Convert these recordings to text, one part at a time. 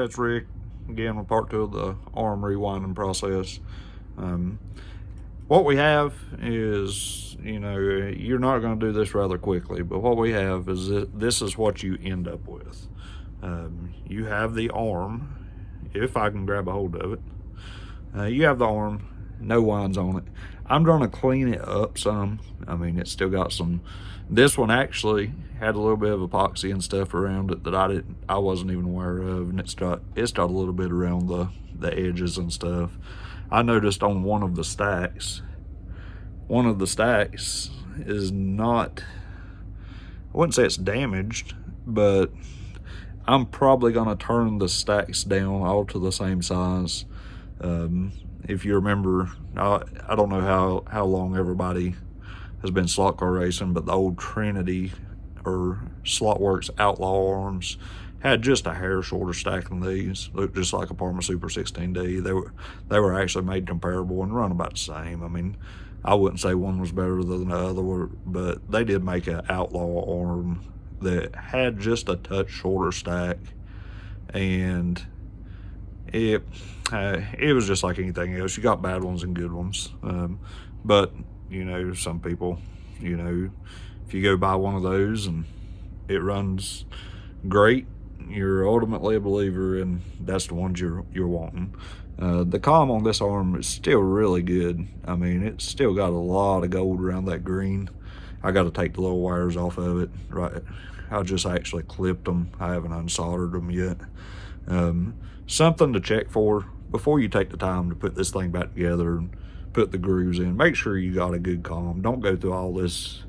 It's Rick again with part 2 of the arm rewinding process. What we have is, you're not going to do this rather quickly, but what we have is this is what you end up with. You have the arm, if I can grab a hold of it. You have the arm, no winds on it. I'm going to clean it up some. I mean, it's still got some. This one actually had a little bit of epoxy and stuff around it that I wasn't even aware of, and it's got a little bit around the edges and stuff. I noticed on one of the stacks is not, I wouldn't say it's damaged, but I'm probably gonna turn the stacks down all to the same size. If you remember, I don't know how long everybody has been slot car racing, but the old Trinity or Slotworks Outlaw arms had just a hair shorter stack than these. Looked just like a Parma Super 16D. They were actually made comparable and run about the same. I mean, I wouldn't say one was better than the other, but they did make an Outlaw arm that had just a touch shorter stack, and it was just like anything else. You got bad ones and good ones, but some people, if you go buy one of those and it runs great, you're ultimately a believer, and that's the ones you're wanting. The comm on this arm is still really good. I mean, it's still got a lot of gold around that green. I got to take the little wires off of it. Right, I just actually clipped them. I haven't unsoldered them yet. Something to check for before you take the time to put this thing back together and put the grooves in. Make sure you got a good comm. Don't go through all this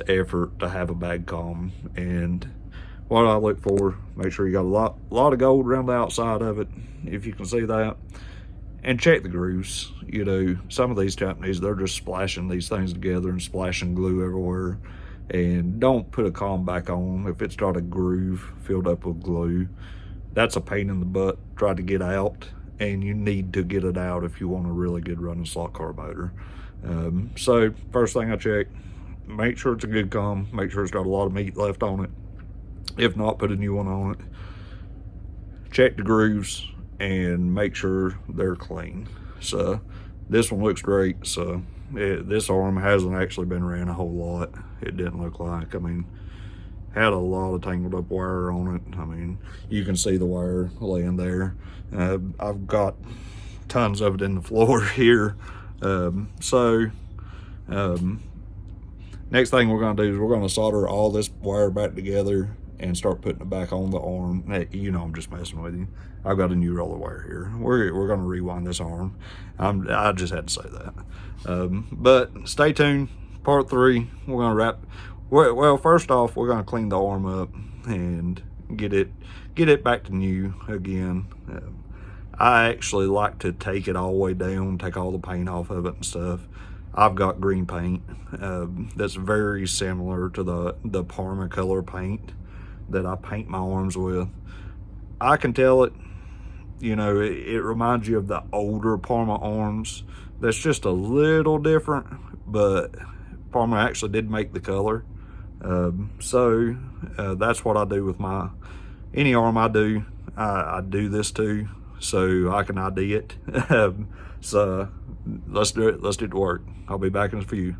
effort to have a bad comm. And what I look for, make sure you got a lot of gold around the outside of it, if you can see that. And check the grooves. Some of these companies, they're just splashing these things together and splashing glue everywhere. And don't put a comm back on if it's got a groove filled up with glue. That's a pain in the butt. Try to get out, and you need to get it out if you want a really good running slot car motor. So first thing I check, make sure it's a good comm. Make sure it's got a lot of meat left on it. If not, put a new one on it. Check the grooves and make sure they're clean. So this one looks great. So this arm hasn't actually been ran a whole lot. It didn't look like. I mean, had a lot of tangled up wire on it. I mean, you can see the wire laying there. I've got tons of it in the floor here. Next thing we're gonna do is we're gonna solder all this wire back together and start putting it back on the arm. Hey, I'm just messing with you. I've got a new roll of wire here. We're gonna rewind this arm. I just had to say that. But stay tuned. Part 3, we're gonna wrap. Well, first off, we're gonna clean the arm up and get it back to new again. I actually like to take it all the way down, take all the paint off of it and stuff. I've got green paint that's very similar to the Parma color paint that I paint my arms with. I can tell it, it reminds you of the older Parma arms. That's just a little different, but Parma actually did make the color. So that's what I do with any arm I do. I do this too, so I can ID it. So let's do it. Let's do the work. I'll be back in a few.